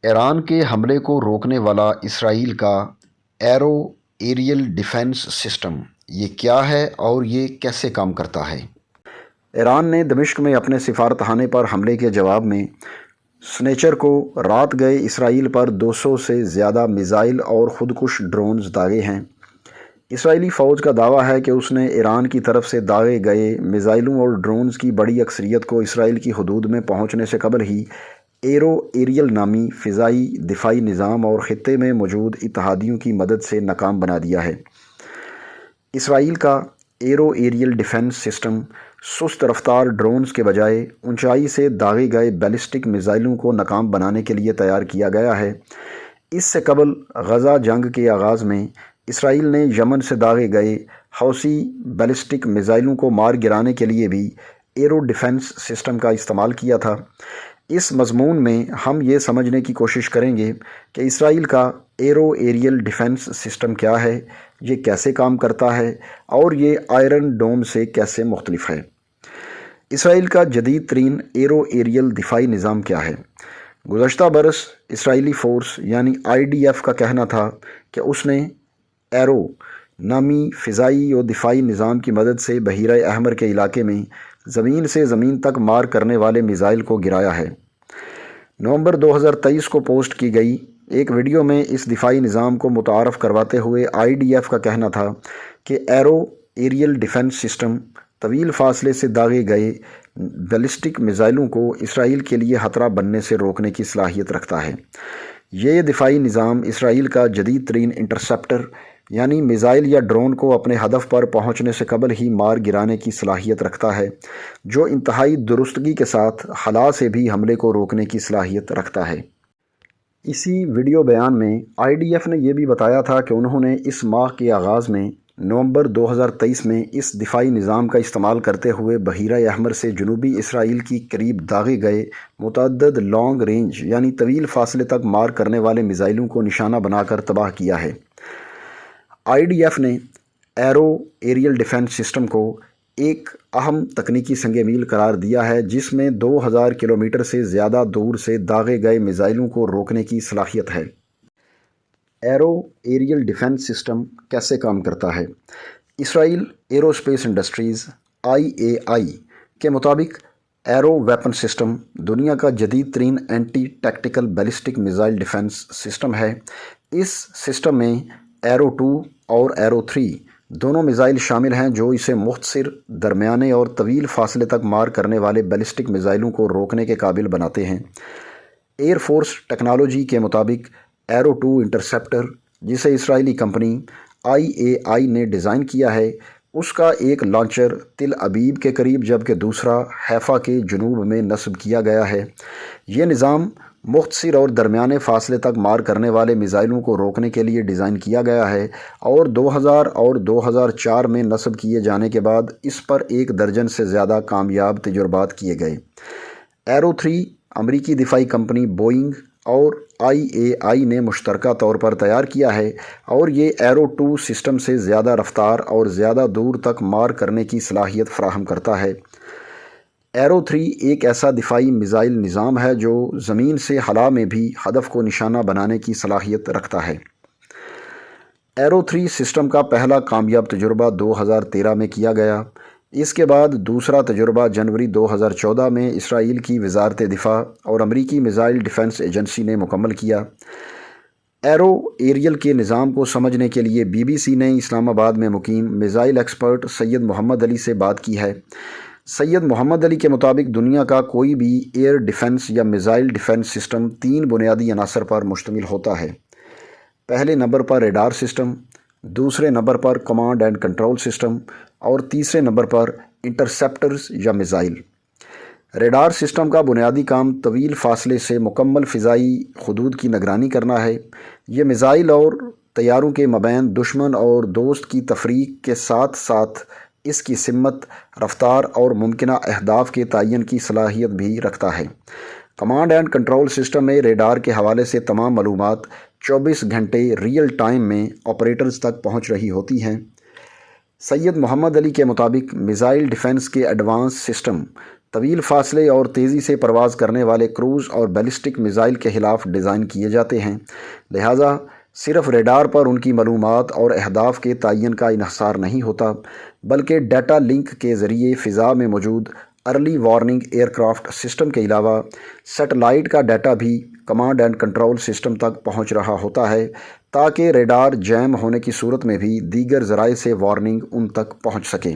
ایران کے حملے کو روکنے والا اسرائیل کا ایرو ایریل ڈیفنس سسٹم یہ کیا ہے اور یہ کیسے کام کرتا ہے؟ ایران نے دمشق میں اپنے سفارتخانے پر حملے کے جواب میں سنیچر کو رات گئے اسرائیل پر 200 سے زیادہ میزائل اور خودکش ڈرونز داغے ہیں۔ اسرائیلی فوج کا دعویٰ ہے کہ اس نے ایران کی طرف سے داغے گئے میزائلوں اور ڈرونز کی بڑی اکثریت کو اسرائیل کی حدود میں پہنچنے سے قبل ہی ایرو ایریل نامی فضائی دفاعی نظام اور خطے میں موجود اتحادیوں کی مدد سے ناکام بنا دیا ہے۔ اسرائیل کا ایرو ایریل ڈیفنس سسٹم سست رفتار ڈرونز کے بجائے اونچائی سے داغے گئے بیلسٹک میزائلوں کو ناکام بنانے کے لیے تیار کیا گیا ہے۔ اس سے قبل غزہ جنگ کے آغاز میں اسرائیل نے یمن سے داغے گئے حوثی بیلسٹک میزائلوں کو مار گرانے کے لیے بھی ایرو ڈیفنس سسٹم کا استعمال کیا تھا۔ اس مضمون میں ہم یہ سمجھنے کی کوشش کریں گے کہ اسرائیل کا ایرو ایریل ڈیفنس سسٹم کیا ہے، یہ کیسے کام کرتا ہے اور یہ آئرن ڈوم سے کیسے مختلف ہے۔ اسرائیل کا جدید ترین ایرو ایریل دفاعی نظام کیا ہے؟ گزشتہ برس اسرائیلی فورس یعنی IDF کا کہنا تھا کہ اس نے ایرو نامی فضائی و دفاعی نظام کی مدد سے بحیرہ احمر کے علاقے میں زمین سے زمین تک مار کرنے والے میزائل کو گرایا ہے۔ نومبر 2023 کو پوسٹ کی گئی ایک ویڈیو میں اس دفاعی نظام کو متعارف کرواتے ہوئے IDF کا کہنا تھا کہ ایرو ایریل ڈیفنس سسٹم طویل فاصلے سے داغے گئے بیلسٹک میزائلوں کو اسرائیل کے لیے خطرہ بننے سے روکنے کی صلاحیت رکھتا ہے۔ یہ دفاعی نظام اسرائیل کا جدید ترین انٹرسیپٹر یعنی میزائل یا ڈرون کو اپنے ہدف پر پہنچنے سے قبل ہی مار گرانے کی صلاحیت رکھتا ہے، جو انتہائی درستگی کے ساتھ خلا سے بھی حملے کو روکنے کی صلاحیت رکھتا ہے۔ اسی ویڈیو بیان میں IDF نے یہ بھی بتایا تھا کہ انہوں نے اس ماہ کے آغاز میں نومبر 2023 میں اس دفاعی نظام کا استعمال کرتے ہوئے بحیرہ احمر سے جنوبی اسرائیل کی قریب داغے گئے متعدد لانگ رینج یعنی طویل فاصلے تک مار کرنے والے میزائلوں کو نشانہ بنا کر تباہ کیا ہے۔ IDF نے ایرو ایریل ڈیفنس سسٹم کو ایک اہم تکنیکی سنگ میل قرار دیا ہے جس میں 2000 کلومیٹر سے زیادہ دور سے داغے گئے میزائلوں کو روکنے کی صلاحیت ہے۔ ایرو ایریل ڈیفنس سسٹم کیسے کام کرتا ہے؟ اسرائیل ایروسپیس انڈسٹریز IAI کے مطابق ایرو ویپن سسٹم دنیا کا جدید ترین anti tactical ballistic missile defence system ہے۔ اس سسٹم میں ایرو 2 اور ایرو 3 دونوں میزائل شامل ہیں جو اسے مختصر، درمیانے اور طویل فاصلے تک مار کرنے والے بیلسٹک میزائلوں کو روکنے کے قابل بناتے ہیں۔ ایئر فورس ٹیکنالوجی کے مطابق ایرو 2 انٹرسیپٹر جسے اسرائیلی کمپنی IAI نے ڈیزائن کیا ہے، اس کا ایک لانچر تل ابیب کے قریب جبکہ دوسرا حیفا کے جنوب میں نصب کیا گیا ہے۔ یہ نظام مختصر اور درمیانے فاصلے تک مار کرنے والے میزائلوں کو روکنے کے لیے ڈیزائن کیا گیا ہے اور 2000 اور 2004 میں نصب کیے جانے کے بعد اس پر 1 درجن سے زیادہ کامیاب تجربات کیے گئے۔ ایرو 3 امریکی دفاعی کمپنی بوئنگ اور IAI نے مشترکہ طور پر تیار کیا ہے اور یہ ایرو 2 سسٹم سے زیادہ رفتار اور زیادہ دور تک مار کرنے کی صلاحیت فراہم کرتا ہے۔ ایرو 3 ایک ایسا دفاعی میزائل نظام ہے جو زمین سے خلا میں بھی ہدف کو نشانہ بنانے کی صلاحیت رکھتا ہے۔ ایرو 3 سسٹم کا پہلا کامیاب تجربہ 2013 میں کیا گیا۔ اس کے بعد دوسرا تجربہ جنوری 2014 میں اسرائیل کی وزارت دفاع اور امریکی میزائل ڈیفنس ایجنسی نے مکمل کیا۔ ایرو ایریل کے نظام کو سمجھنے کے لیے BBC نے اسلام آباد میں مقیم میزائل ایکسپرٹ سید محمد علی سے بات کی ہے۔ سید محمد علی کے مطابق دنیا کا کوئی بھی ایئر ڈیفنس یا میزائل ڈیفنس سسٹم 3 بنیادی عناصر پر مشتمل ہوتا ہے۔ پہلے نمبر پر ریڈار سسٹم، دوسرے number per command and control system اور تیسرے نمبر پر انٹرسیپٹرز یا میزائل۔ ریڈار سسٹم کا بنیادی کام طویل فاصلے سے مکمل فضائی حدود کی نگرانی کرنا ہے۔ یہ میزائل اور طیاروں کے مابین دشمن اور دوست کی تفریق کے ساتھ ساتھ اس کی سمت، رفتار اور ممکنہ اہداف کے تعین کی صلاحیت بھی رکھتا ہے۔ کمانڈ اینڈ کنٹرول سسٹم میں ریڈار کے حوالے سے تمام معلومات 24 گھنٹے ریئل ٹائم میں آپریٹرز تک پہنچ رہی ہوتی ہیں۔ سید محمد علی کے مطابق میزائل ڈیفنس کے ایڈوانس سسٹم طویل فاصلے اور تیزی سے پرواز کرنے والے کروز اور بیلسٹک میزائل کے خلاف ڈیزائن کیے جاتے ہیں، لہٰذا صرف ریڈار پر ان کی معلومات اور اہداف کے تعین کا انحصار نہیں ہوتا، بلکہ ڈیٹا لنک کے ذریعے فضا میں موجود early warning aircraft system کے علاوہ سیٹلائٹ کا ڈیٹا بھی کمانڈ اینڈ کنٹرول سسٹم تک پہنچ رہا ہوتا ہے، تاکہ ریڈار جیم ہونے کی صورت میں بھی دیگر ذرائع سے وارننگ ان تک پہنچ سکے۔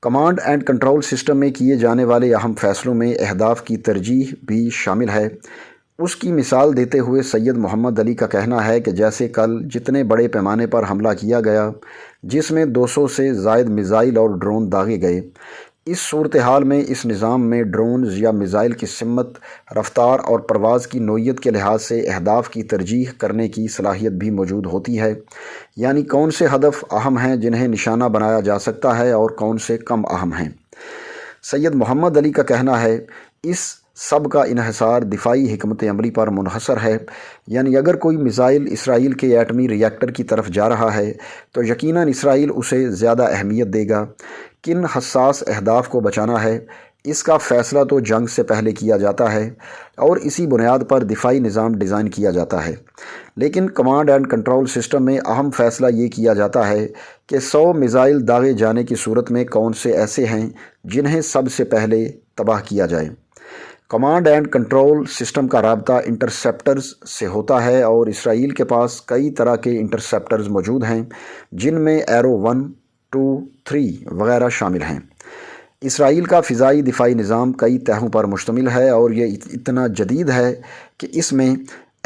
کمانڈ اینڈ کنٹرول سسٹم میں کیے جانے والے اہم فیصلوں میں اہداف کی ترجیح بھی شامل ہے۔ اس کی مثال دیتے ہوئے سید محمد علی کا کہنا ہے کہ جیسے کل جتنے بڑے پیمانے پر حملہ کیا گیا، جس میں 200 سے زائد میزائل اور ڈرون داغے گئے، اس صورتحال میں اس نظام میں ڈرونز یا میزائل کی سمت، رفتار اور پرواز کی نوعیت کے لحاظ سے اہداف کی ترجیح کرنے کی صلاحیت بھی موجود ہوتی ہے، یعنی کون سے ہدف اہم ہیں جنہیں نشانہ بنایا جا سکتا ہے اور کون سے کم اہم ہیں۔ سید محمد علی کا کہنا ہے، اس سب کا انحصار دفاعی حکمت عملی پر منحصر ہے، یعنی اگر کوئی میزائل اسرائیل کے ایٹمی ری ایکٹر کی طرف جا رہا ہے تو یقیناً اسرائیل اسے زیادہ اہمیت دے گا۔ کن حساس اہداف کو بچانا ہے، اس کا فیصلہ تو جنگ سے پہلے کیا جاتا ہے اور اسی بنیاد پر دفاعی نظام ڈیزائن کیا جاتا ہے، لیکن کمانڈ اینڈ کنٹرول سسٹم میں اہم فیصلہ یہ کیا جاتا ہے کہ 100 میزائل داغے جانے کی صورت میں کون سے ایسے ہیں جنہیں سب سے پہلے تباہ کیا جائے۔ کمانڈ اینڈ کنٹرول سسٹم کا رابطہ انٹرسیپٹرز سے ہوتا ہے اور اسرائیل کے پاس کئی طرح کے انٹرسیپٹرز موجود ہیں، جن میں ایرو 1، 2، 3 وغیرہ شامل ہیں۔ اسرائیل کا فضائی دفاعی نظام کئی تہوں پر مشتمل ہے اور یہ اتنا جدید ہے کہ اس میں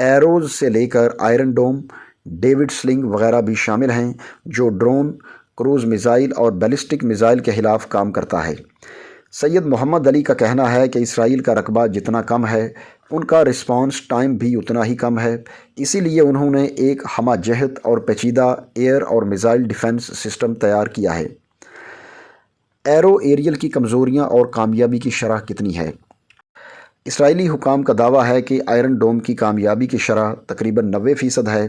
ایروز سے لے کر آئرن ڈوم، ڈیوڈ سلنگ وغیرہ بھی شامل ہیں، جو ڈرون، کروز میزائل اور بیلسٹک میزائل کے خلاف کام کرتا ہے۔ سید محمد علی کا کہنا ہے کہ اسرائیل کا رقبہ جتنا کم ہے، ان کا رسپانس ٹائم بھی اتنا ہی کم ہے، اسی لیے انہوں نے ایک ہمہ جہت اور پیچیدہ ایئر اور میزائل ڈیفنس سسٹم تیار کیا ہے۔ ایرو ایریل کی کمزوریاں اور کامیابی کی شرح کتنی ہے؟ اسرائیلی حکام کا دعویٰ ہے کہ آئرن ڈوم کی کامیابی کی شرح تقریباً 90% ہے،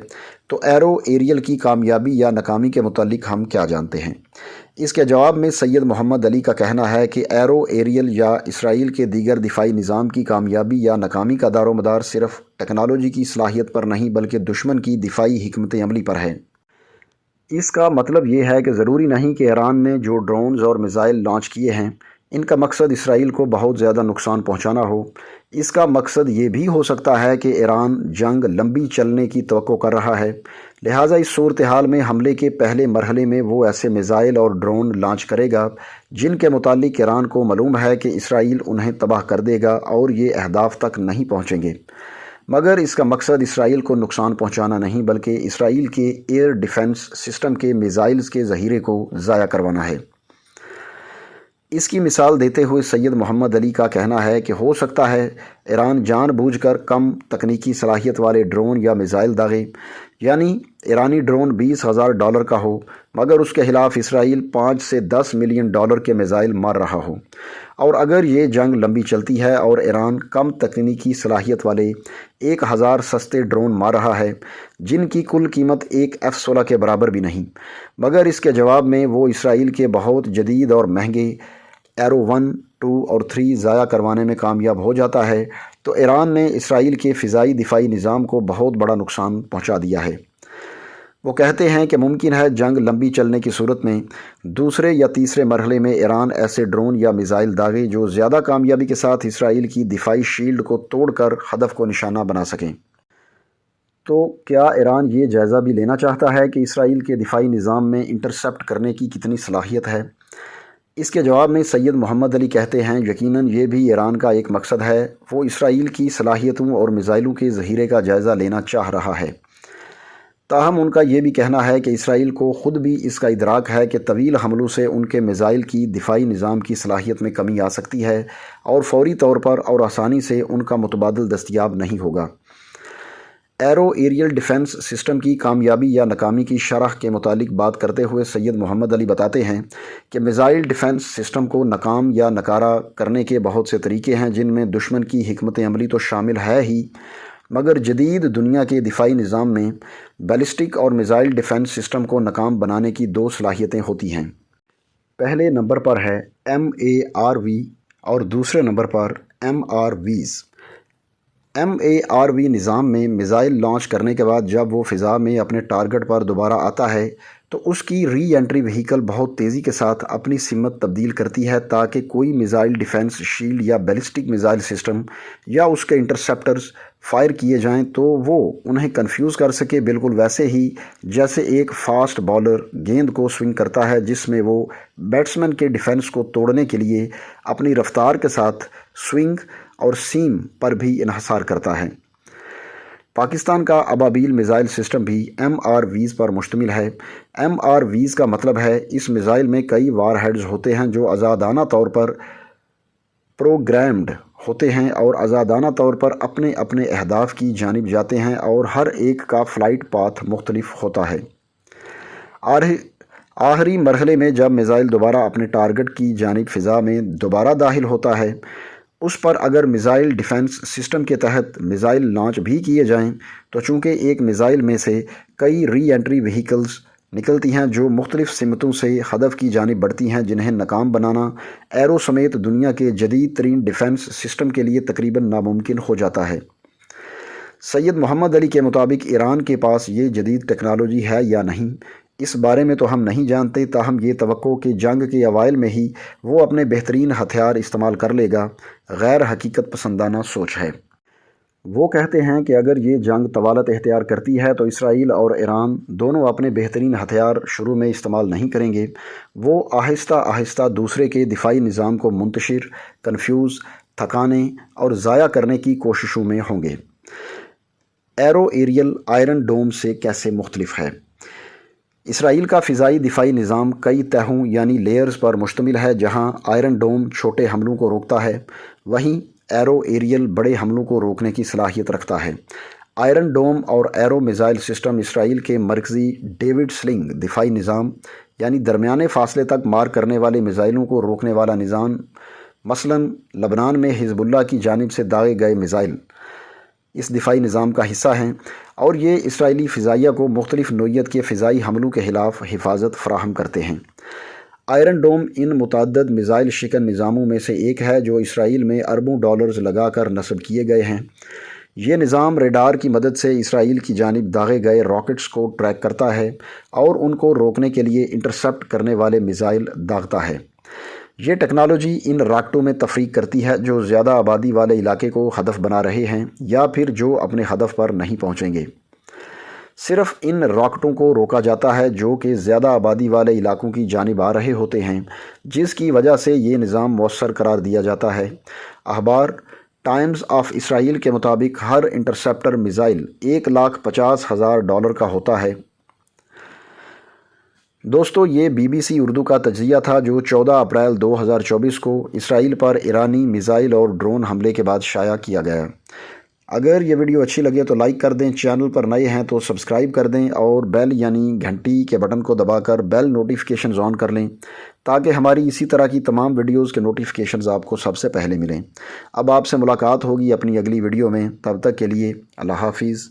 تو ایرو ایریل کی کامیابی یا ناکامی کے متعلق ہم کیا جانتے ہیں؟ اس کے جواب میں سید محمد علی کا کہنا ہے کہ ایرو ایریل یا اسرائیل کے دیگر دفاعی نظام کی کامیابی یا ناکامی کا دار و مدار صرف ٹیکنالوجی کی صلاحیت پر نہیں بلکہ دشمن کی دفاعی حکمت عملی پر ہے۔ اس کا مطلب یہ ہے کہ ضروری نہیں کہ ایران نے جو ڈرونز اور میزائل لانچ کیے ہیں، ان کا مقصد اسرائیل کو بہت زیادہ نقصان پہنچانا ہو۔ اس کا مقصد یہ بھی ہو سکتا ہے کہ ایران جنگ لمبی چلنے کی توقع کر رہا ہے، لہٰذا اس صورتحال میں حملے کے پہلے مرحلے میں وہ ایسے میزائل اور ڈرون لانچ کرے گا جن کے متعلق ایران کو معلوم ہے کہ اسرائیل انہیں تباہ کر دے گا اور یہ اہداف تک نہیں پہنچیں گے، مگر اس کا مقصد اسرائیل کو نقصان پہنچانا نہیں بلکہ اسرائیل کے ایئر ڈیفنس سسٹم کے میزائلز کے ذخیرے کو ضائع کروانا ہے۔ اس کی مثال دیتے ہوئے سید محمد علی کا کہنا ہے کہ ہو سکتا ہے ایران جان بوجھ کر کم تکنیکی صلاحیت والے ڈرون یا میزائل داغے، یعنی ایرانی ڈرون $20,000 کا ہو مگر اس کے خلاف اسرائیل $5 سے $10 ملین کے میزائل مار رہا ہو، اور اگر یہ جنگ لمبی چلتی ہے اور ایران کم تکنیکی صلاحیت والے 1000 سستے ڈرون مار رہا ہے جن کی کل قیمت ایک F-16 کے برابر بھی نہیں، مگر اس کے جواب میں وہ اسرائیل کے بہت جدید اور مہنگے ایرو 1، 2 اور 3 ضائع کروانے میں کامیاب ہو جاتا ہے، تو ایران نے اسرائیل کے فضائی دفاعی نظام کو بہت بڑا نقصان پہنچا دیا ہے۔ وہ کہتے ہیں کہ ممکن ہے جنگ لمبی چلنے کی صورت میں دوسرے یا تیسرے مرحلے میں ایران ایسے ڈرون یا میزائل داغے جو زیادہ کامیابی کے ساتھ اسرائیل کی دفاعی شیلڈ کو توڑ کر ہدف کو نشانہ بنا سکیں۔ تو کیا ایران یہ جائزہ بھی لینا چاہتا ہے کہ اسرائیل کے دفاعی نظام میں انٹرسیپٹ کرنے کی کتنی صلاحیت ہے؟ اس کے جواب میں سید محمد علی کہتے ہیں، یقیناً یہ بھی ایران کا ایک مقصد ہے، وہ اسرائیل کی صلاحیتوں اور میزائلوں کے ذخیرے کا جائزہ لینا چاہ رہا ہے۔ تاہم ان کا یہ بھی کہنا ہے کہ اسرائیل کو خود بھی اس کا ادراک ہے کہ طویل حملوں سے ان کے میزائل کی دفاعی نظام کی صلاحیت میں کمی آ سکتی ہے اور فوری طور پر اور آسانی سے ان کا متبادل دستیاب نہیں ہوگا۔ ایرو ایریل ڈیفنس سسٹم کی کامیابی یا ناکامی کی شرح کے متعلق بات کرتے ہوئے سید محمد علی بتاتے ہیں کہ میزائل ڈیفنس سسٹم کو ناکام یا ناکارہ کرنے کے بہت سے طریقے ہیں جن میں دشمن کی حکمت عملی تو شامل ہے ہی، مگر جدید دنیا کے دفاعی نظام میں بیلسٹک اور میزائل ڈیفنس سسٹم کو ناکام بنانے کی 2 صلاحیتیں ہوتی ہیں۔ پہلے نمبر پر ہے MARV اور دوسرے نمبر پر MRVs۔ MARV نظام میں میزائل لانچ کرنے کے بعد جب وہ فضا میں اپنے ٹارگٹ پر دوبارہ آتا ہے تو اس کی ری انٹری وہیکل بہت تیزی کے ساتھ اپنی سمت تبدیل کرتی ہے تاکہ کوئی میزائل ڈیفنس شیلڈ یا بیلسٹک میزائل سسٹم یا اس کے انٹرسیپٹرز فائر کیے جائیں تو وہ انہیں کنفیوز کر سکے، بالکل ویسے ہی جیسے ایک فاسٹ بالر گیند کو سوئنگ کرتا ہے جس میں وہ بیٹسمین کے ڈیفنس کو توڑنے کے لیے اپنی رفتار کے ساتھ سوئنگ اور سیم پر بھی انحصار کرتا ہے۔ پاکستان کا ابابیل میزائل سسٹم بھی MRVs پر مشتمل ہے۔ MRVs کا مطلب ہے اس میزائل میں کئی وار ہیڈز ہوتے ہیں جو آزادانہ طور پر پروگرامڈ ہوتے ہیں اور آزادانہ طور پر اپنے اپنے اہداف کی جانب جاتے ہیں اور ہر ایک کا فلائٹ پاتھ مختلف ہوتا ہے۔ آخری مرحلے میں جب میزائل دوبارہ اپنے ٹارگٹ کی جانب فضا میں دوبارہ داخل ہوتا ہے، اس پر اگر میزائل ڈیفنس سسٹم کے تحت میزائل لانچ بھی کیے جائیں تو چونکہ ایک میزائل میں سے کئی ری انٹری وہیکلز نکلتی ہیں جو مختلف سمتوں سے ہدف کی جانب بڑھتی ہیں، جنہیں ناکام بنانا ایرو سمیت دنیا کے جدید ترین ڈیفنس سسٹم کے لیے تقریباً ناممکن ہو جاتا ہے۔ سید محمد علی کے مطابق ایران کے پاس یہ جدید ٹیکنالوجی ہے یا نہیں، اس بارے میں تو ہم نہیں جانتے، تاہم یہ توقع کہ جنگ کے اوائل میں ہی وہ اپنے بہترین ہتھیار استعمال کر لے گا غیر حقیقت پسندانہ سوچ ہے۔ وہ کہتے ہیں کہ اگر یہ جنگ طوالت اختیار کرتی ہے تو اسرائیل اور ایران دونوں اپنے بہترین ہتھیار شروع میں استعمال نہیں کریں گے، وہ آہستہ آہستہ دوسرے کے دفاعی نظام کو منتشر، کنفیوز، تھکانے اور ضائع کرنے کی کوششوں میں ہوں گے۔ ایرو ایریل آئرن ڈوم سے کیسے مختلف ہے؟ اسرائیل کا فضائی دفاعی نظام کئی تہوں یعنی لیئرز پر مشتمل ہے۔ جہاں آئرن ڈوم چھوٹے حملوں کو روکتا ہے، وہیں ایرو ایریل بڑے حملوں کو روکنے کی صلاحیت رکھتا ہے۔ آئرن ڈوم اور ایرو میزائل سسٹم اسرائیل کے مرکزی ڈیوڈ سلنگ دفاعی نظام یعنی درمیانے فاصلے تک مار کرنے والے میزائلوں کو روکنے والا نظام، مثلاً لبنان میں حزب اللہ کی جانب سے داغے گئے میزائل اس دفاعی نظام کا حصہ ہیں، اور یہ اسرائیلی فضائیہ کو مختلف نوعیت کے فضائی حملوں کے خلاف حفاظت فراہم کرتے ہیں۔ آئرن ڈوم ان متعدد میزائل شکن نظاموں میں سے ایک ہے جو اسرائیل میں اربوں ڈالرز لگا کر نصب کیے گئے ہیں۔ یہ نظام ریڈار کی مدد سے اسرائیل کی جانب داغے گئے راکٹس کو ٹریک کرتا ہے اور ان کو روکنے کے لیے انٹرسپٹ کرنے والے میزائل داغتا ہے۔ یہ ٹیکنالوجی ان راکٹوں میں تفریق کرتی ہے جو زیادہ آبادی والے علاقے کو ہدف بنا رہے ہیں یا پھر جو اپنے ہدف پر نہیں پہنچیں گے۔ صرف ان راکٹوں کو روکا جاتا ہے جو کہ زیادہ آبادی والے علاقوں کی جانب آ رہے ہوتے ہیں، جس کی وجہ سے یہ نظام مؤثر قرار دیا جاتا ہے۔ اخبار ٹائمز آف اسرائیل کے مطابق ہر انٹرسیپٹر میزائل $1,50,000 کا ہوتا ہے۔ دوستو، یہ BBC اردو کا تجزیہ تھا جو 14 اپریل 2024 کو اسرائیل پر ایرانی میزائل اور ڈرون حملے کے بعد شائع کیا گیا۔ اگر یہ ویڈیو اچھی لگے تو لائک کر دیں، چینل پر نئے ہیں تو سبسکرائب کر دیں اور بیل یعنی گھنٹی کے بٹن کو دبا کر بیل نوٹیفیکیشنز آن کر لیں تاکہ ہماری اسی طرح کی تمام ویڈیوز کے نوٹیفیکیشنز آپ کو سب سے پہلے ملیں۔ اب آپ سے ملاقات ہوگی اپنی اگلی ویڈیو میں، تب تک کے لیے اللہ حافظ۔